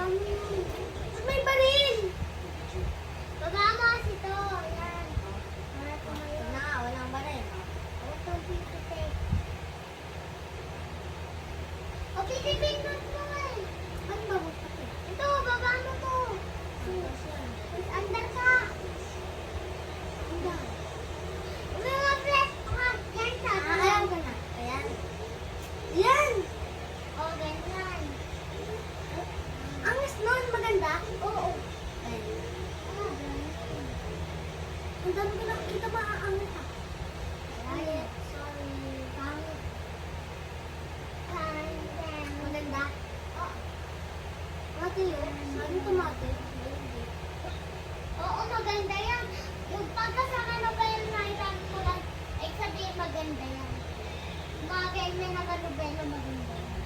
May baril! Pagamas ito. Yan. Para tumayo. Na, walang baril. Ito, pipitik. O, pitipindot mo eh. Ano ba mo pati? Ito, baba mo to. Under ka. Under. Mga flat. Yan sa. Ayan ko na. Ayan. Yan. O, ganyan. Angas nun, maganda? Oo. Ayan. Ang dami ko nakikita maaangat ah. Ay, sorry. Pangit. Maganda? Oo. Mati yun. Ano ito mati? Oo, maganda yan. Yung pagka sa kanobel na ilang ko lang, ay sabihin maganda yan. Mga ganyan na kanobel maganda yan.